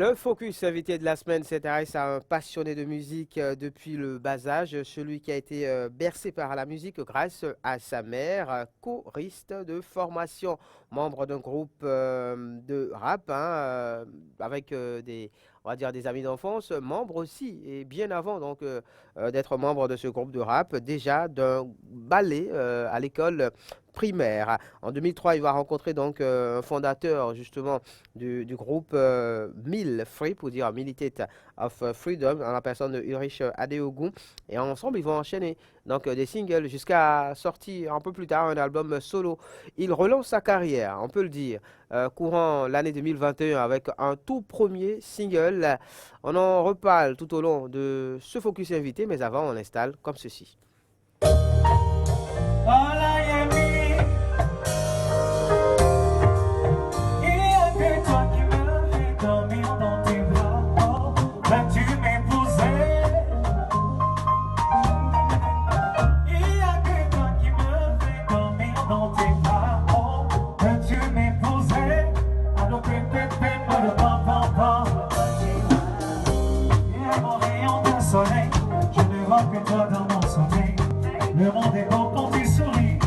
Le focus invité de la semaine s'intéresse à un passionné de musique depuis le bas âge, celui qui a été bercé par la musique grâce à sa mère, choriste de formation, membre d'un groupe de rap avec on va dire des amis d'enfance, membre aussi, et bien avant donc d'être membre de ce groupe de rap, déjà d'un ballet à l'école primaire. En 2003, il va rencontrer donc un fondateur justement du groupe MIL Free, pour dire Militate of Freedom, en la personne de Ulrich Adeogun. Et ensemble, ils vont enchaîner donc des singles jusqu'à sortir un peu plus tard un album solo. Il relance sa carrière, on peut le dire, courant l'année 2021 avec un tout premier single. On en reparle tout au long de ce focus invité, mais avant, on installe comme ceci. Soleil, je ne vois que toi dans mon sommeil. Le monde est beau quand tu souris.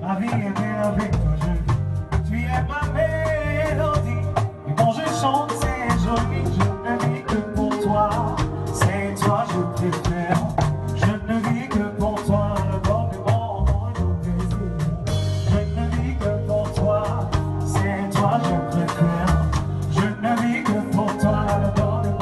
Ma vie est belle avec toi, je vis. Tu es ma mélodie. Et quand je chante, c'est joli. Je ne vis que pour toi. C'est toi, je préfère. Je ne vis que pour toi. Le bord du monde est mon plaisir. Je ne vis que pour toi. C'est toi, je préfère. Je ne vis que pour toi. Le bord du monde.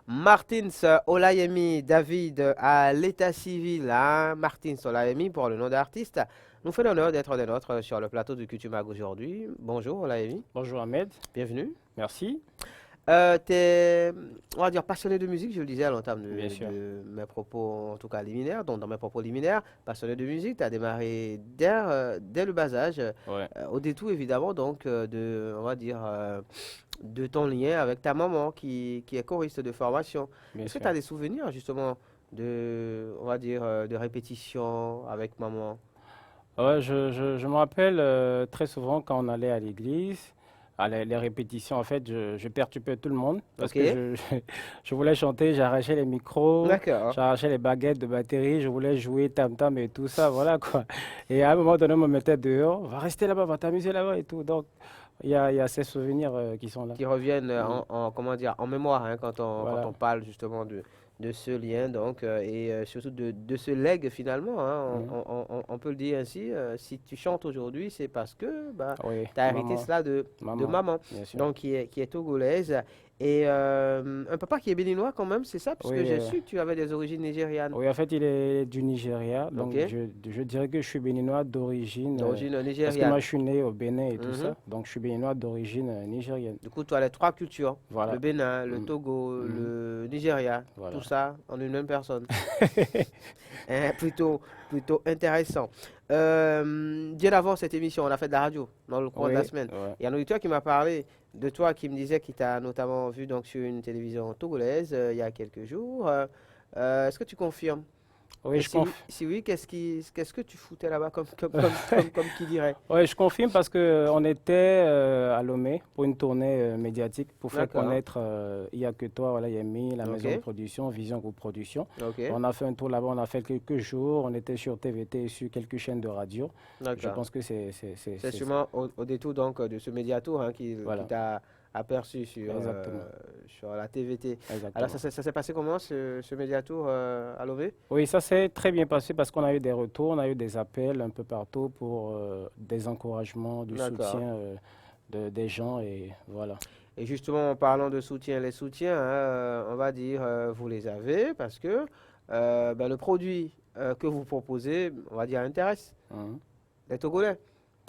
Martins Olayemi David à l'état civil, hein? Martins Olayemi pour le nom d'artiste, nous fait l'honneur d'être des nôtres sur le plateau du Culture Mag aujourd'hui. Bonjour Olayemi, Bonjour Ahmed, bienvenue. merci. T'es, on va dire, passionné de musique, je le disais à l'entame Bien sûr. de mes propos, en tout cas liminaires, donc dans mes propos liminaires, passionné de musique, tu as démarré dès le bas âge, Ouais, au détour évidemment, donc, on va dire, de ton lien avec ta maman qui est choriste de formation. bien Est-ce que tu sûr. as des souvenirs justement on va dire, de répétition avec maman? Ouais, je me rappelle très souvent quand on allait à l'église, les répétitions, en fait, je perturbais tout le monde parce Ok, que je voulais chanter, j'arrachais les micros, d'accord. j'arrachais les baguettes de batterie, je voulais jouer tam-tam et tout ça, voilà quoi. Et à un moment donné, on me mettait dehors, va rester là-bas, va t'amuser là-bas et tout. Donc, il y a ces souvenirs qui sont là. Qui reviennent Mm. comment dire, en mémoire hein, quand Voilà. on parle justement de ce lien donc, et surtout de ce legs finalement, hein, Mm. on peut le dire ainsi. Si tu chantes aujourd'hui, c'est parce que bah, Oui, tu as hérité maman, cela de maman, maman, bien sûr. donc qui est togolaise. Et un papa qui est béninois quand même, c'est ça, puisque Oui, j'ai su que tu avais des origines nigérianes. oui, en fait, il est du Nigeria. Ok, Donc, je dirais que je suis béninois d'origine. d'origine Parce que moi, nigériane. je suis né au Bénin et tout Mhm. ça. Donc, je suis béninois d'origine nigérienne. Du coup, tu as les trois cultures, le Voilà. Bénin, le Mm, Togo, mm, le Nigeria, tout voilà. ça en une même personne. Plutôt intéressant. Bien avant cette émission, on a fait de la radio dans le cours de la Oui, semaine. ouais. Il y a un auditeur qui m'a parlé de toi, qui me disait qu'il t'a notamment vu donc, sur une télévision togolaise il y a quelques jours. Est-ce que tu confirmes? Oui, Et je conf... si oui, qu'est-ce que tu foutais là-bas comme qui dirait? ouais, je confirme parce que on était à Lomé pour une tournée médiatique pour faire D'accord. connaître Il y a que toi, voilà, Yemi, la maison de Ok. production, Vision Group Production. Ok. On a fait un tour là-bas, on a fait quelques jours, on était sur TVT et sur quelques chaînes de radio. Je D'accord. pense que C'est sûrement au détour donc de ce médiatour hein, qui voilà, t'a aperçu exactement, sur la TVT. Alors exactement. ça s'est passé comment ce médiatour à Lové? Oui, ça s'est très bien passé parce qu'on a eu des retours, on a eu des appels un peu partout pour des encouragements, du D'accord. soutien des gens et voilà. Et justement, en parlant de soutien, les soutiens, hein, on va dire, vous les avez parce que ben, le produit que vous proposez, on va dire, intéresse Mhm. les Togolais,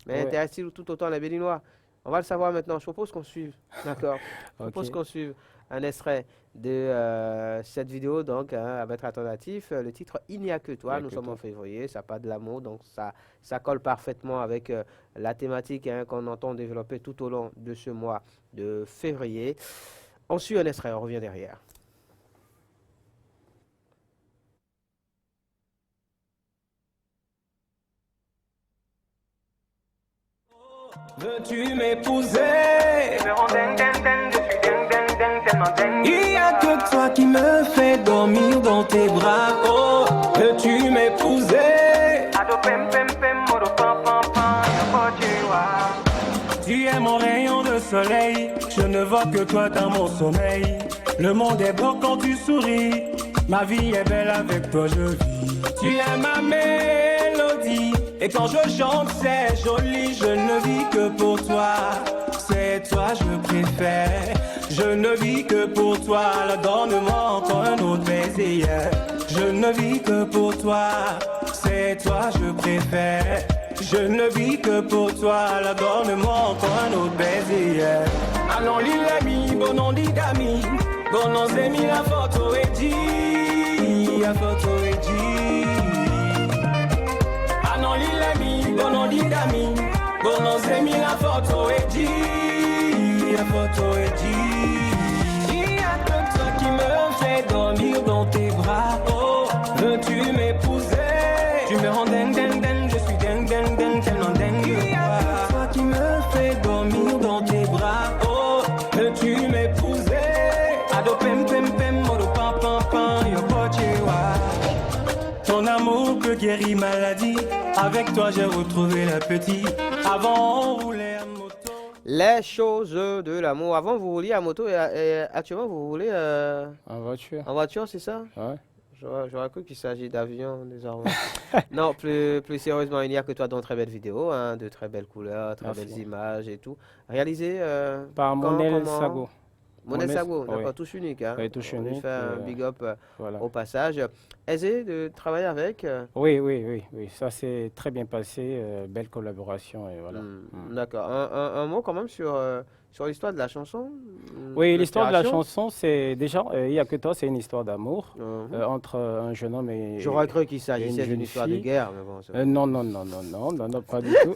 mais Ouais, intéresse tout autant les Béninois. On va le savoir maintenant. Je propose qu'on suive, d'accord? Je propose ok, qu'on suive un extrait de cette vidéo, donc, hein, à mettre attentif. Le titre Il n'y a que il n'y toi. a Nous que sommes en toi. février, ça pas de l'amour, donc ça colle parfaitement avec la thématique hein, qu'on entend développer tout au long de ce mois de février. On suit un extrait, on revient derrière. Veux-tu m'épouser? Il n'y a que toi qui me fais dormir dans tes bras. Oh, veux-tu m'épouser? Tu es mon rayon de soleil, je ne vois que toi dans mon sommeil. Le monde est beau quand tu souris, ma vie est belle avec toi je vis. Tu es ma mélodie, et quand je chante c'est joli. Je ne vis que pour toi, c'est toi je préfère. Je ne vis que pour toi, alors donne-moi encore un autre baiser. Je ne vis que pour toi, c'est toi je préfère. Je ne vis que pour toi, alors donne-moi encore un autre baiser. Allons l'ami, bon nom d'ami, bon nom c'est mis la photo et dit, la photo et dit. Allons l'ami, bon nom d'ami, bon nom c'est mis la photo et dit, la photo et dit. Il y a que toi qui me fait dormir dans tes bras. Oh, veux-tu m'épouser? Tu me rends ding ding ding, je suis ding ding ding, tellement dingue. Il y a que toi qui me fait dormir dans tes bras. Oh, veux-tu m'épouser? Ado pem pem pem, modo pam pam pam, yo pochewa. Ton amour peut guérir maladie. Avec toi j'ai retrouvé l'appétit. Avant on roulait à moto. Les choses de l'amour. Avant, vous rouliez à moto et actuellement, vous roulez En voiture. en voiture, c'est ça? Ouais. J'aurais cru qu'il s'agit d'avion désormais. Non, plus sérieusement, il n'y a que toi dans de très belles vidéos, hein, de très belles couleurs, très Merci. belles images et tout. Réalisé Par quand, Monel comment? Sago. Monel Monel- Sago, d'accord, oui. touche unique. Hein. Oui, touche On lui unique, fait un big up Voilà. au passage. Aisé de travailler avec Oui, oui, oui, oui. Ça s'est très bien passé. Belle collaboration et voilà. D'accord. Un mot quand même sur l'histoire de la chanson Oui, l'histoire de la l'inspiration? chanson, c'est déjà, il n'y a que toi, c'est une histoire d'amour Mhm. entre un jeune homme et J'aurais cru qu'il une s'agissait d'une jeune histoire de fille. guerre, mais bon, Non, non, non, non, non, non, non, pas du tout.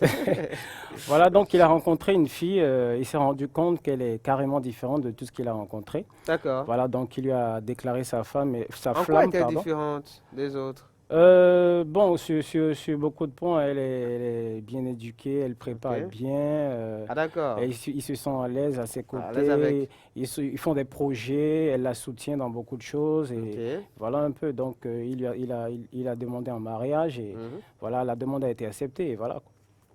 Voilà, donc il a rencontré une fille, il s'est rendu compte qu'elle est carrément différente de tout ce qu'il a rencontré. D'accord. Voilà, donc il lui a déclaré sa femme et sa En quoi flamme, est-elle pardon. différente des autres? Bon, sur beaucoup de points, elle est bien éduquée, elle prépare Ok. bien, Ah d'accord. et ils se sentent à l'aise à ses À l'aise avec. côtés, ils font des projets, elle la soutient dans beaucoup de choses, et Ok. voilà un peu. Donc il a demandé en mariage, et Mhm. voilà, la demande a été acceptée, et voilà.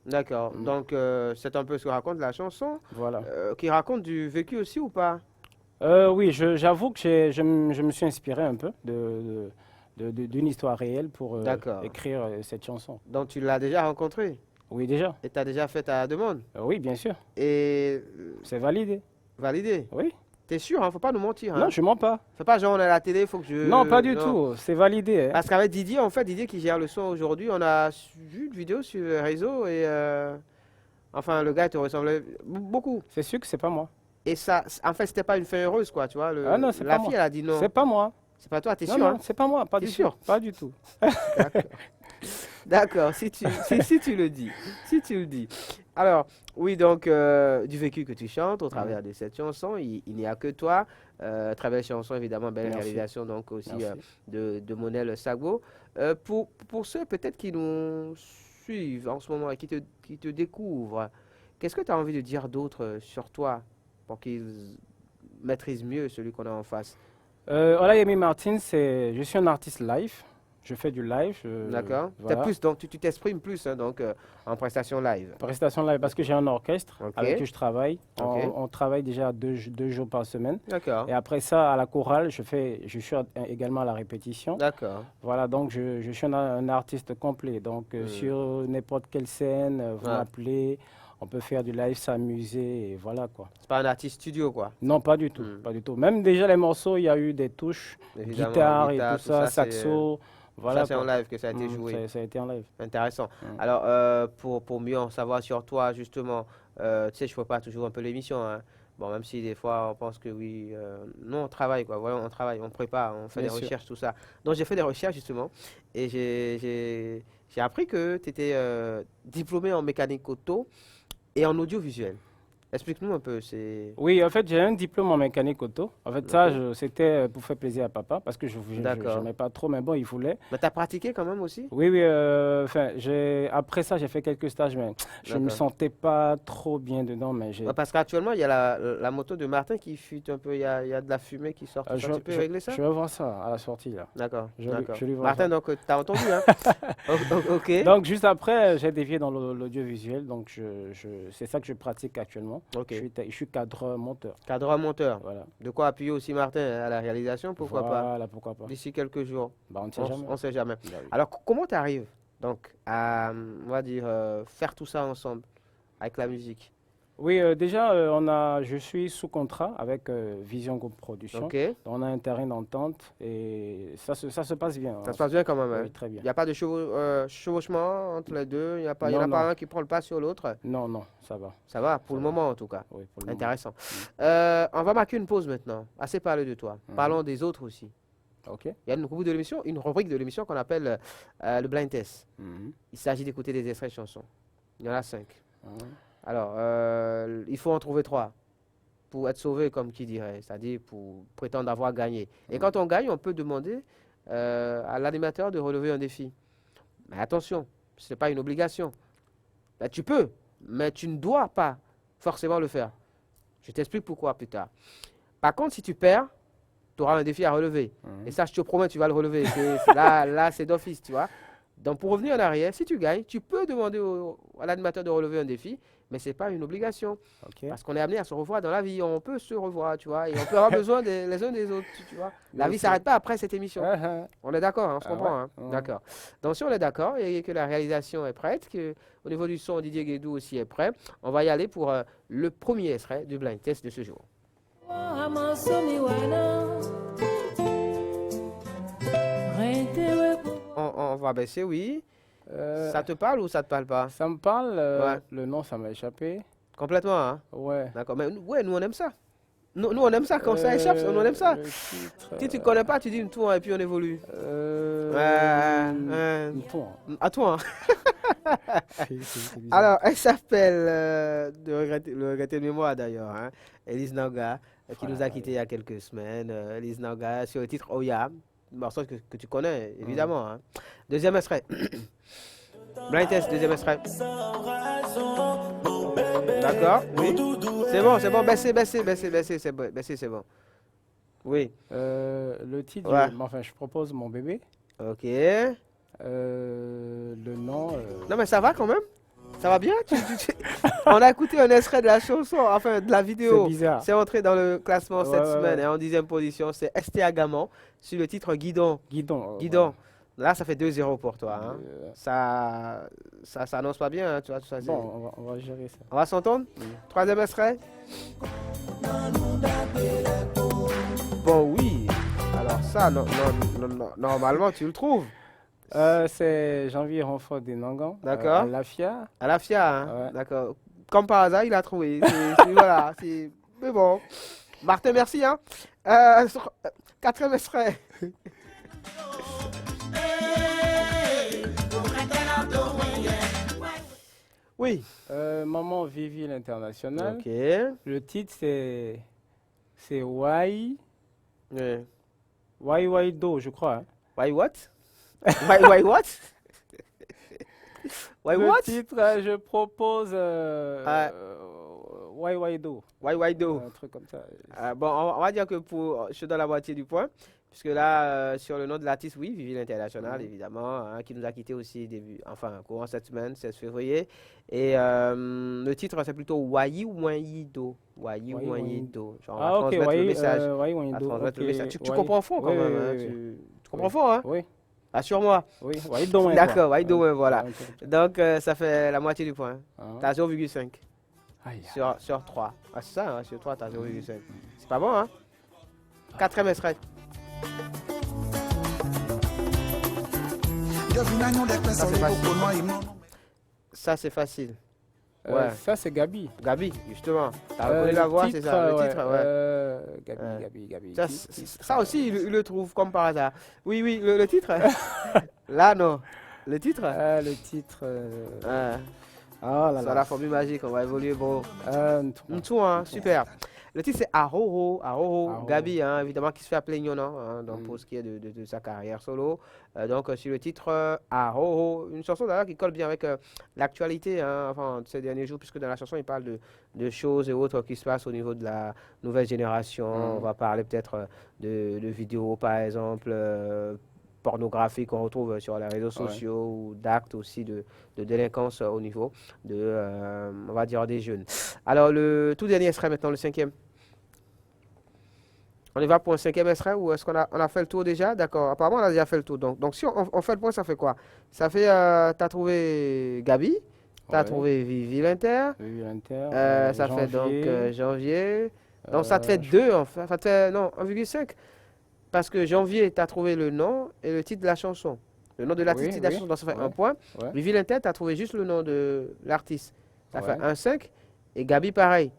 D'accord. Mm. Donc c'est un peu ce que raconte la chanson, Voilà. qui raconte du vécu aussi ou pas? Oui, j'avoue que je me suis inspiré un peu d'une histoire réelle pour D'accord. écrire cette chanson. Donc tu l'as déjà rencontré Oui, déjà. et tu as déjà fait ta demande Oui, bien sûr. et C'est validé. validé. Oui. T'es sûr, hein? Faut pas nous mentir, Non, hein? je mens pas. Fais pas genre on est à la télé, faut que je. Non, pas du Non. tout. C'est validé, hein. Parce qu'avec Didier, en fait, Didier qui gère le son aujourd'hui, on a vu une vidéo sur le réseau et enfin le gars te ressemblait beaucoup. C'est sûr que c'est pas moi. Et ça, en fait, c'était pas une fin heureuse, quoi, tu vois. Ah non, c'est La pas fille, moi. elle a dit non. C'est pas moi. C'est pas toi, t'es Non, sûr, non, hein? c'est pas moi. Pas T'es du sûr? tout. Pas du tout. D'accord. D'accord, si tu le dis. Si tu le dis. Alors, oui, donc, du vécu que tu chantes au travers de cette chanson, il n'y a que toi. Très belle chanson, évidemment, belle Merci. réalisation, donc aussi Merci. de Monel Sago. Pour ceux peut-être qui nous suivent en ce moment et qui te découvrent, qu'est-ce que tu as envie de dire d'autre sur toi pour qu'ils maîtrisent mieux celui qu'on a en face? Olayemi Martin, je suis un artiste live. Je fais du live. D'accord? Voilà. T'as plus, donc tu t'exprimes plus hein, donc, en prestation live. Prestation live parce que j'ai un orchestre Ok. avec qui je travaille. Ok. On travaille déjà deux jours par semaine. D'accord. Et après ça, à la chorale, je suis également à la répétition. D'accord. Voilà, donc je suis un artiste complet. Donc sur n'importe quelle scène, vous Ouais. m'appelez, on peut faire du live, s'amuser, et voilà quoi. C'est pas un artiste studio, quoi. Non, pas du tout, pas du tout. Même déjà les morceaux, il y a eu des touches, Évidemment, guitare et guitare, tout ça, c'est, saxo, voilà ça, c'est en quoi. live que ça a été joué. Ça a été en live. Intéressant. Alors, pour mieux en savoir sur toi, justement, tu sais, je ne fais pas toujours un peu l'émission. Hein. Bon, même si des fois, on pense que oui. Non, on travaille, quoi. Voilà, on travaille, on prépare, on fait Bien des sûr. recherches, tout ça. Donc, j'ai fait des recherches, justement. Et j'ai appris que tu étais diplômé en mécanique auto et en audiovisuel. Explique-nous un peu. C'est Oui, en fait, j'ai un diplôme en mécanique auto. En fait, ça, Ok. c'était pour faire plaisir à papa parce que je D'accord. n'aimais pas trop, mais bon, il voulait. Mais t'as pratiqué quand même aussi? Oui, oui, enfin, après ça, j'ai fait quelques stages, mais je ne me D'accord. sentais pas trop bien dedans, mais Ouais, parce qu'actuellement, il y a la moto de Martin qui fuite un peu. Il y a de la fumée qui sort, tout ça. Tu peux régler ça? je vais voir ça à la sortie, là. D'accord, d'accord. Je lui vois Martin, ça. donc, t'as entendu, hein? Ok. Donc, juste après, j'ai dévié dans l'audiovisuel, donc c'est ça que je pratique actuellement. Ok. Je suis cadreur, monteur, Cadreur monteur. voilà. De quoi appuyer aussi Martin à la réalisation, pourquoi pas? Voilà, pourquoi pas. D'ici quelques jours. Bah, on ne sait On jamais. ne sait jamais. Bah oui. Alors, comment tu arrives donc à, on va dire, faire tout ça ensemble avec la musique? Oui, déjà, je suis sous contrat avec Vision Group Production. Ok. On a un terrain d'entente et ça se passe bien, Ça hein. se passe bien quand même, hein? Oui, très bien. Il n'y a pas de chevauchement entre les deux. Il y en Non, a pas non, un qui prend le pas sur l'autre. non, non, ça va. Ça va, pour Ça le va. moment en tout cas. Oui, pour le moment. Intéressant. On va marquer une pause maintenant. Assez parlé de toi. Mhm. Parlons des autres aussi. Ok. Il y a une rubrique de l'émission qu'on appelle le blind test. Mhm. Il s'agit d'écouter des extraits de chansons. Il y en a 5. Mhm. Alors, il faut en trouver 3 pour être sauvé, comme qui dirait, c'est-à-dire pour prétendre avoir gagné. Et quand on gagne, on peut demander à l'animateur de relever un défi. Mais attention, ce n'est pas une obligation. Ben, tu peux, mais tu ne dois pas forcément le faire. Je t'explique pourquoi plus tard. Par contre, si tu perds, tu auras un défi à relever. Mhm. Et ça, je te promets, tu vas le relever. Là, c'est d'office, tu vois. Donc, pour revenir en arrière, si tu gagnes, tu peux demander à l'animateur de relever un défi, mais ce n'est pas une obligation. Ok. Parce qu'on est amené à se revoir dans la vie. On peut se revoir, tu vois. Et on peut avoir besoin les uns des autres, tu vois. La Bien vie ne sûr. s'arrête pas après cette émission. Ah, ah. On est d'accord, hein, on se Ah comprend. ouais. Hein. Mhm. D'accord. Donc, si on est d'accord et que la réalisation est prête, que au niveau du son, Didier Guédou aussi est prêt, on va y aller pour le premier extrait du blind test de ce jour. On va baisser, oui. Ça te parle ou ça te parle pas? Ça me parle, Ouais. le nom, ça m'a échappé. Complètement, hein? Ouais. D'accord. Mais ouais, nous on aime ça. Nous on aime ça quand ça échappe, on aime ça. Le titre, Si tu ne connais pas, tu dis une tour et puis on évolue. une tour. À toi. Hein. C'est bizarre. Alors, elle s'appelle, le regretter de mémoire d'ailleurs, hein, Elise Naga, qui nous a quittés il y a quelques semaines. Elise Naga sur le titre Oya, un morceau que tu connais évidemment. Hein. Deuxième extrait. Blind test, deuxième extrait. D'accord, oui. C'est bon, baissez, c'est bon. Oui, Le titre, Ouais. enfin, je propose Mon bébé. ok. Le nom. Non mais ça va quand même? Ça va bien? On a écouté un extrait de la chanson, enfin de la C'est vidéo. bizarre. C'est entré dans le classement Ouais, cette ouais, semaine ouais. et en 10e position, c'est STA Gaman sur le titre Guidon. Guidon. Guidon. Là, ça fait 2-0 pour toi. Hein. Euh, Ça s'annonce pas bien, hein, tu vois, tout ça. bon, on va gérer ça. On va s'entendre? Oui. Troisième extrait. Bon, oui. Alors ça, normalement, tu le trouves. C'est Janvier Renfort des Nangan. D'accord. Lafia. À la FIA, hein. Ouais. D'accord. Comme par hasard, il a trouvé. Voilà. Mais bon. Martin, merci. Hein. Quatrième extrait. Oui. Maman Vivi l'International. Ok. Le titre, c'est Why Ouais. Do, je crois, hein. Why what? Why what? Why Le what? titre, je propose Why Do. Why do? Un truc comme ça. Bon, on va dire que je te donne la moitié du point. Puisque là, sur le nom de l'artiste, oui, Vivi l'International, évidemment, hein, qui nous a quittés aussi courant cette semaine, 16 février. Et le titre, c'est plutôt Wayi ou Wayido. Wayi ou Wayido. Genre, on va Ah, ok, transmettre le message. Why On va Do. transmettre le ok, message. Tu Why- comprends fort quand oui, même. oui, Hein, oui, tu comprends fort, hein? oui, Assure-moi. oui, Why Do, hein, D'accord, quoi. Wayido, voilà. un truc comme Donc, ça fait la moitié du point. ça. Tu as 0,5 Aïe. sur 3. Ah, c'est ça, hein, sur 3, tu as 0,5. C'est pas bon, hein? Quatrième extrait. Ça, c'est facile. Ouais. Ça, c'est Gabi. Gabi, justement. T'as reconnu la voix, c'est ça, le titre, ouais. Gabi. Ça, ça aussi, il le trouve comme par hasard. Oui, le titre. Là, non. Le titre. Le titre. Oh là Sur là. la formule magique, on va évoluer, bro. Ntwa. Tout, hein, super. Le titre c'est Aroro, Aroro. Gabi, hein, évidemment, qui se fait appeler Nyonan, hein, donc Mm. pour ce qui est de sa carrière solo. Donc sur le titre Aroro, une chanson d'ailleurs qui colle bien avec l'actualité, hein, enfin, de ces derniers jours, puisque dans la chanson il parle de choses et autres qui se passent au niveau de la nouvelle génération. On va parler peut-être de vidéos, par exemple. Pornographiques qu'on retrouve sur les réseaux Ouais. sociaux ou d'actes aussi de délinquance au niveau on va dire, des jeunes. Alors, le tout dernier extrait maintenant, le cinquième. On y va pour un cinquième extrait ou est-ce on a fait le tour déjà? D'accord, apparemment on a déjà fait le tour. Donc si on fait le point, ça fait quoi? Ça fait, t'as trouvé Gabi, t'as Ouais. trouvé Vivi l'Inter, Vivi Inter. ça fait donc Janvier. janvier. Donc ça te fait Je- 2, en fait, ça te fait, non, 1,5. Parce que janvier, t'as trouvé le nom et le titre de la chanson. Le nom de l'artiste, Oui, titre de la oui, chanson, donc ça fait ouais. 1 point. Ouais. Vivi l'Inter, t'as trouvé juste le nom de l'artiste. Ça fait Ouais. 1,5. Et Gabi, pareil.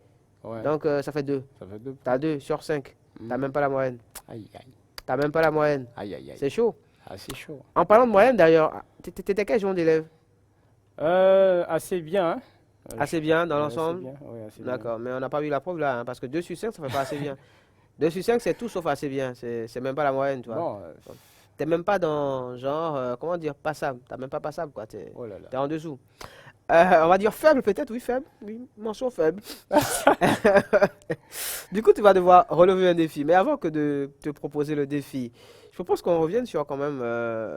Ouais. Donc ça fait 2. Ça fait 2. T'as 2 sur 5. T'as même pas la moyenne. Aïe, aïe. T'as même pas la moyenne. Aïe, aïe, aïe. C'est chaud. Ah, c'est chaud. En parlant de moyenne d'ailleurs, t'étais quel genre d'élève? Assez bien. Hein. Assez bien dans Ouais, l'ensemble? assez bien, ouais, assez bien. D'accord, mais on n'a pas vu la preuve là, hein, parce que 2 sur 5, ça fait pas assez bien. 2 sur 5, c'est tout sauf assez bien. C'est même pas la moyenne, tu vois. Bon, T'es même pas dans, genre, comment dire, passable. T'as même pas passable, quoi. oh là là. T'es en dessous. On va dire faible, peut-être, oui, faible. Oui, mention faible. Du coup, tu vas devoir relever un défi. Mais avant que de te proposer le défi, je propose qu'on revienne sur quand même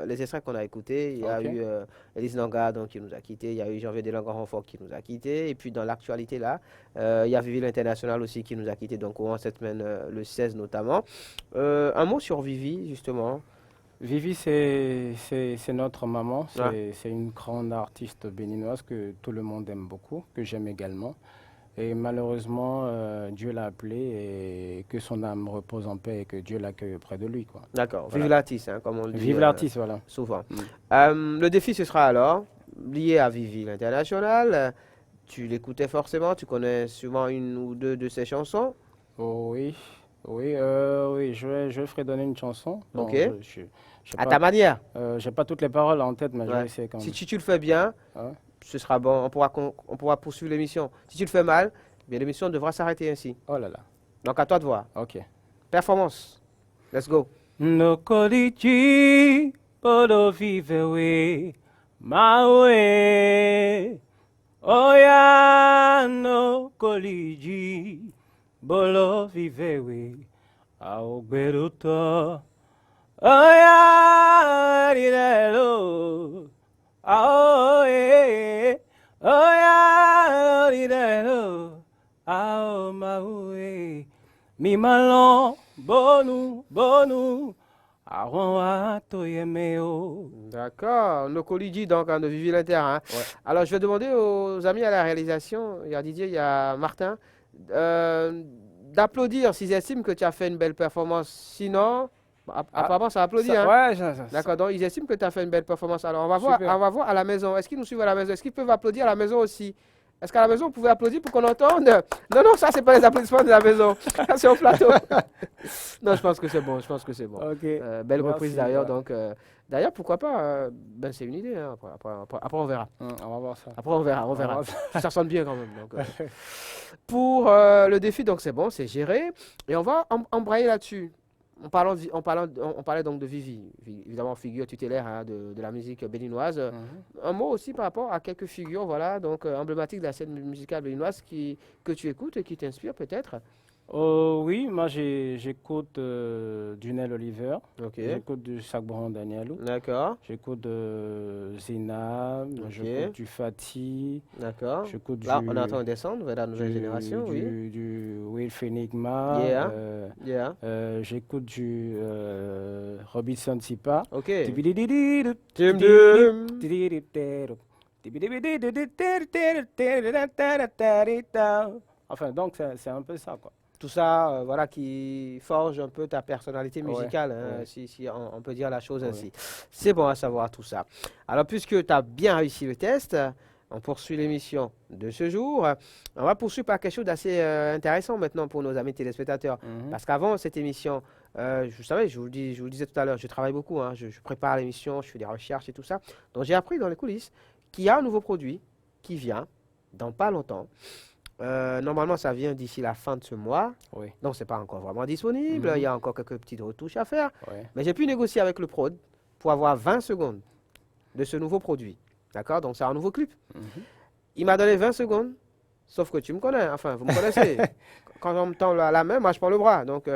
les extraits qu'on a écoutés. Il y a Ok. eu Elise Nanga donc, qui nous a quittés. Il y a eu Janvier Delangue-Renfort qui nous a quittés. Et puis dans l'actualité, là, il y a Vivi l'International aussi qui nous a quittés. Donc, courant cette semaine, le 16 notamment. Un mot sur Vivi, justement. Vivi, c'est notre maman. Ouais. C'est une grande artiste béninoise que tout le monde aime beaucoup, que j'aime également. Et malheureusement, Dieu l'a appelée et que son âme repose en paix et que Dieu l'accueille près de lui, quoi. D'accord. Voilà. Vive l'artiste, hein, comme on le dit Vive l'artiste, voilà. souvent. Mm. Le défi, ce sera alors lié à Vivi l'International. Tu l'écoutais forcément, tu connais souvent une ou deux de ses chansons. Oh, oui, oui, oui, je ferai donner une chanson. Bon, Ok. j'ai À pas, ta manière. j'ai pas toutes les paroles en tête, mais je Ouais. vais essayer quand Si même. tu le fais bien, Ouais. ce sera bon. On pourra poursuivre l'émission. Si tu le fais mal, bien l'émission devra s'arrêter ainsi. Oh là là, Donc à toi de voir. ok. Performance. Let's go. No koliji podo vivewe mawe oya no koliji bolo vivewe aogberuto oya rirelo aoe oya rirelo ao mawe mi malon bonu bonu aron atoyemeo. D'accord. Nokoliji, donc, hein, de Vivi l'Inter. Hein. Ouais. Alors, je vais demander aux amis à la réalisation, il y a Didier, il y a Martin, d'applaudir s'ils estiment que tu as fait une belle performance. Sinon, apparemment, ça applaudit. Hein. Ouais, D'accord, donc ils estiment que tu as fait une belle performance. Alors, on va voir, Super. on va voir à la maison. Est-ce qu'ils nous suivent à la maison? Est-ce qu'ils peuvent applaudir à la maison aussi? Est-ce qu'à la maison, vous pouvez applaudir pour qu'on entende? Non, non, ça, c'est pas les applaudissements de la maison. Ça, c'est au plateau. Non, je pense que c'est bon. Je pense que c'est bon. Ok. Belle Merci, reprise d'ailleurs. ouais. Donc, d'ailleurs, pourquoi pas? Ben, c'est une idée. Hein. Après, on verra. On va voir ça. Après, on verra. On On va verra. voir ça. Ça sonne bien quand même. Donc, pour le défi, donc c'est bon, c'est géré. Et on va embrayer là-dessus. On parlait donc de Vivi, évidemment figure tutélaire hein, de la musique béninoise. Mhm. Un mot aussi par rapport à quelques figures, voilà, donc emblématiques de la scène musicale béninoise que tu écoutes et qui t'inspirent peut-être. Oh, oui, moi j'écoute Dunel Oliver, Ok, j'écoute du Sakbron Danielou, d'accord, j'écoute Zina, Ok. j'écoute du Fati, d'accord. j'écoute Là, du, on est en train de descendre vers la nouvelle génération, oui. du Will Fenigma, Yeah. Yeah, j'écoute du Robinson Sipa. ok. Dum, Enfin, donc c'est un peu ça, quoi. Tout ça, voilà, qui forge un peu ta personnalité Ouais, musicale, hein, ouais. si on peut dire la chose Ouais. ainsi. C'est bon à savoir tout ça. Alors, puisque tu as bien réussi le test, on poursuit l'émission de ce jour. On va poursuivre par quelque chose d'assez intéressant maintenant pour nos amis téléspectateurs. Mhm. Parce qu'avant cette émission, vous savez, je vous le disais tout à l'heure, je travaille beaucoup, hein, je prépare l'émission, je fais des recherches et tout ça. Donc, j'ai appris dans les coulisses qu'il y a un nouveau produit qui vient dans pas longtemps. Normalement, ça vient d'ici la fin de ce mois. Oui. Donc, c'est pas encore vraiment disponible. Il y a encore quelques petites retouches à faire. Ouais. Mais j'ai pu négocier avec le prod pour avoir 20 secondes de ce nouveau produit. D'accord? Donc, c'est un nouveau clip. Mhm. Il m'a donné 20 secondes, sauf que tu me connais. Enfin, vous me connaissez. Quand on me tend la main, moi, je prends le bras. Donc,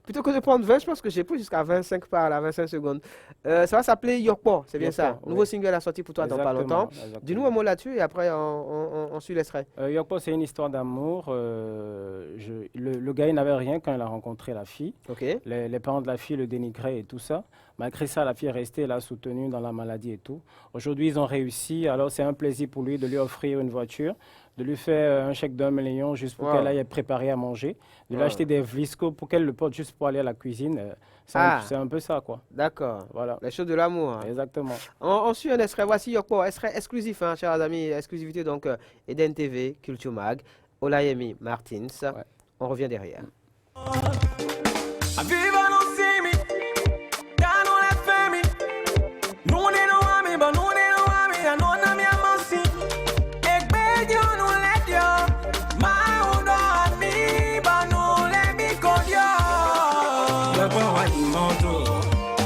plutôt que de prendre 20, je pense que j'ai pris jusqu'à 25 par là, 25 secondes. Ça va s'appeler Yokpo, c'est bien ça. Yokpo, Nouveau oui. single à sortir pour toi dans pas Exactement, longtemps. exactement. Dis-nous un mot là-dessus et après, on suit l'extrait. Yokpo, c'est une histoire d'amour. Le gars, il n'avait rien quand il a rencontré la fille. OK? Les parents de la fille le dénigraient et tout ça. Malgré ça, la fille est restée là, soutenue dans la maladie et tout. Aujourd'hui, ils ont réussi. Alors, c'est un plaisir pour lui de lui offrir une voiture, de lui faire un chèque d'1 million juste pour Wow. qu'elle aille préparer à manger, de lui Wow. acheter des Vlisco pour qu'elle le porte juste pour aller à la cuisine. Ah. C'est un peu ça, quoi. D'accord. Voilà. Les choses de l'amour. Exactement. On suit un extrait. Voici Yokpo, extrait exclusif, hein, chers amis. Exclusivité donc Eden TV, Culture Mag, Olayemi Martins. Ouais. On revient derrière. Viva no simi, da no le femi. Nune no ami, ba nune no ami, ya no na mi amasi. Egbe dio no le dio, ma uno ami, ba no le mi kodio. Le power imoto,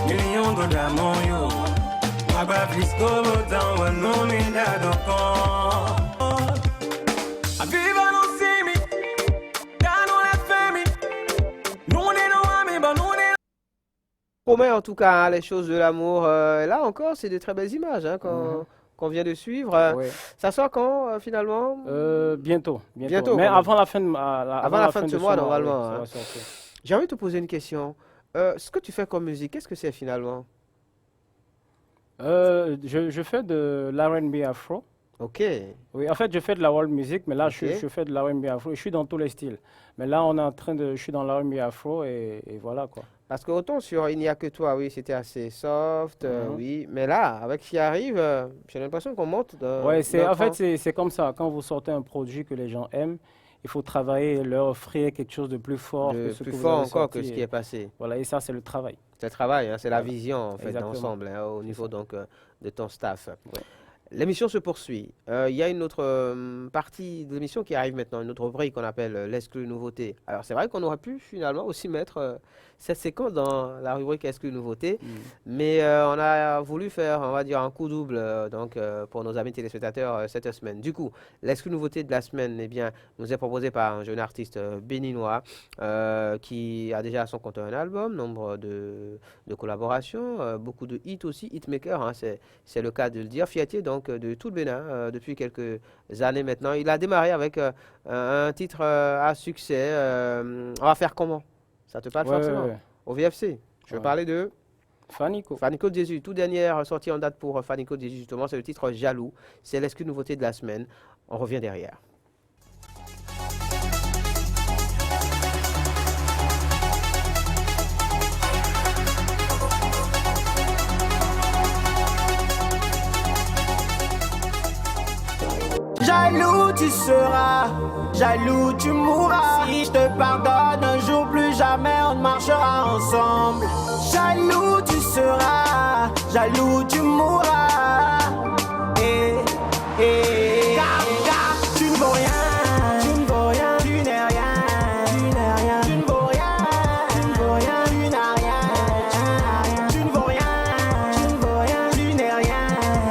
million de diamants yo. Ma ba flisco botan, wa no mi da dokon. Viva no simi, da no le femi. Nune no ami, ba nune. Promet en tout cas hein, les choses de l'amour. Là encore, c'est de très belles images hein, qu'on vient de suivre. Ouais. Ça sort quand finalement? Bientôt. Bientôt, Mais quand même. avant la fin de, Avant la fin de ce mois, normalement, oui, ça hein. va sortir. J'ai envie de te poser une question. Ce que tu fais comme musique, qu'est-ce que c'est finalement? Je fais de l'R&B afro. OK. Oui, en fait, je fais de la world music, mais là, Ok. je fais de l'R&B afro. Je suis dans tous les styles. Mais là, je suis dans l'R&B afro et voilà, quoi. Parce que autant sur Il n'y a que toi, oui, c'était assez soft, oui. Mais là, avec ce qui arrive, j'ai l'impression qu'on monte Ouais, d'un en fait, cran. c'est comme ça. Quand vous sortez un produit que les gens aiment, il faut travailler et leur offrir quelque chose de plus fort que ce Plus que vous fort avez encore que sorti. ce qui est passé. Voilà, et ça, c'est le travail. C'est le travail, hein, c'est la Voilà. vision en fait Exactement. d'ensemble hein, au C'est niveau ça. donc de ton staff. Ouais. L'émission se poursuit. Il y a une autre partie de l'émission qui arrive maintenant, une autre rubrique qu'on appelle l'exclu nouveauté. Alors c'est vrai qu'on aurait pu finalement aussi mettre cette séquence dans la rubrique exclu nouveauté, mais on a voulu faire, on va dire, un coup double pour nos amis téléspectateurs cette semaine. Du coup, l'exclu nouveauté de la semaine, eh bien, nous est proposé par un jeune artiste béninois qui a déjà à son compte un album, nombre de collaborations, beaucoup de hits aussi, hitmaker, hein, c'est le cas de le dire, fierté donc de tout le Bénin depuis quelques années maintenant. Il a démarré avec un titre à succès. On va faire comment? Ça te parle Ouais, forcément? ouais. Au VFC. Je veux Ouais. parler de Fanico. Fanico de Jésus. Toute dernière sortie en date pour Fanico de Jésus, justement, c'est le titre Jaloux. C'est l'exclu nouveauté de la semaine. On revient derrière. Jaloux tu seras, jaloux tu mourras. Si je te pardonne un jour, plus jamais on ne marchera ensemble. Jaloux tu seras, jaloux tu mourras. Car tu ne vaux rien, tu ne vaux rien, tu n'es rien, tu n'es rien, tu ne vaux rien, tu ne vaux rien, tu n'as rien, tu ne vaux rien, tu ne vaux rien, tu n'es rien,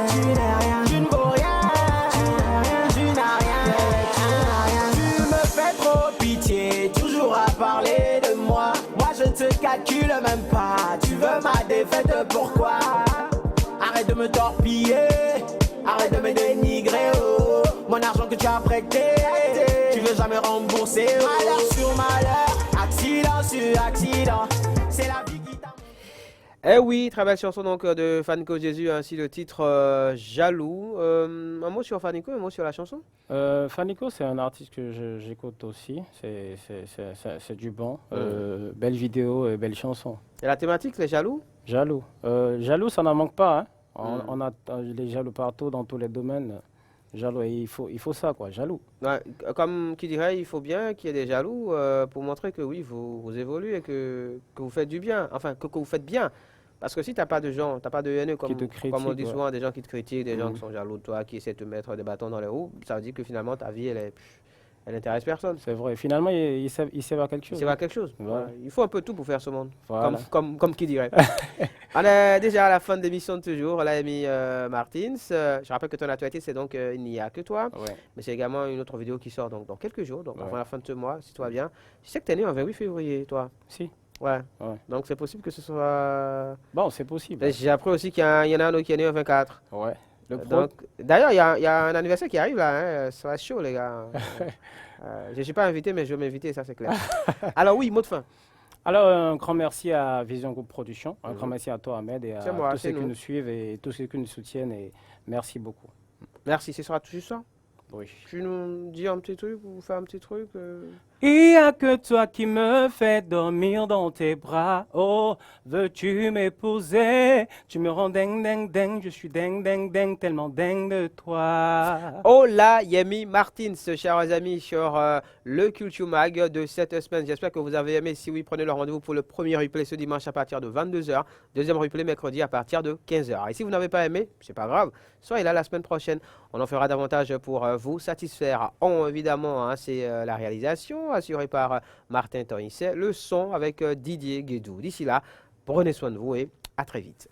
tu n'es rien, tu ne vaux rien, tu n'as rien. Tu me fais trop pitié, toujours à parler de moi. Moi je ne te calcule même pas. Tu veux ma défaite, pourquoi? Arrête de me torpiller, arrête de me dénigrer. Oh, mon argent que tu as prêté, tu veux jamais rembourser. Malheur sur malheur, accident sur accident. C'est la vie qui t'a. Eh oui, très belle chanson donc de Fanico Jésus, ainsi le titre Jaloux. Un mot sur Fanico, un mot sur la chanson? Fanico, c'est un artiste que j'écoute aussi. C'est du bon. Belle vidéo et belle chanson. Et la thématique, les jaloux? Jaloux. Jaloux, ça n'en manque pas. Hein. On a les jaloux partout, dans tous les domaines. Jaloux, et il faut ça, quoi. Jaloux. Ouais, comme qui dirait, il faut bien qu'il y ait des jaloux pour montrer que oui, vous évoluez et que vous faites du bien, enfin que vous faites bien. Parce que si tu n'as pas de gens, tu n'as pas de haineux, Qui te comme on dit critiquent, ouais. souvent, des gens qui te critiquent, des gens qui Mhm. sont jaloux de toi, qui essaient de te mettre des bâtons dans les roues, ça veut dire que finalement ta vie, elle n'intéresse personne. C'est vrai. Finalement, il sert à quelque chose. C'est hein. pas quelque chose. Voilà. Il faut un peu tout pour faire ce monde. Voilà. Comme qui dirait. On est déjà à la fin de l'émission de toujours, l'ami Martins. Je rappelle que ton actualité, c'est donc Il n'y a que toi. Ouais. Mais c'est également une autre vidéo qui sort donc, dans quelques jours, donc Ouais. avant la fin de ce mois, si tout va bien. Je sais que tu es né en 28 février, toi. Si. Ouais. Ouais. Donc c'est possible que ce soit. Bon, c'est possible. Mais j'ai appris aussi qu'il y en a un autre qui est né en 24. Ouais. Le pro. Donc, d'ailleurs, il y a un anniversaire qui arrive là, hein. Ça va être chaud, les gars. Je ne suis pas invité, mais je vais m'inviter, ça c'est clair. Alors, oui, mot de fin. Alors, un grand merci à Vision Group Production. Un grand Mhm. merci à toi, Ahmed, et à C'est moi, tous c'est ceux qui nous. nous suivent et tous ceux qui nous soutiennent. Et merci beaucoup. Merci, ce sera tout ça. Oui. Tu nous dis un petit truc ou fais un petit truc Il n'y a que toi qui me fais dormir dans tes bras. Oh, veux-tu m'épouser? Tu me rends dingue, dingue, dingue. Je suis dingue, dingue, dingue, tellement dingue de toi. Oh là, Yemi Martins, chers amis, sur le Culture Mag de cette semaine. J'espère que vous avez aimé. Si oui, prenez le rendez-vous pour le premier replay ce dimanche à partir de 22h. Deuxième replay mercredi à partir de 15h. Et si vous n'avez pas aimé, c'est pas grave. Soyez là la semaine prochaine. On en fera davantage pour vous satisfaire. Évidemment, hein, c'est la réalisation assurée par Martin Torisset. Le son avec Didier Guédou. D'ici là, prenez soin de vous et à très vite.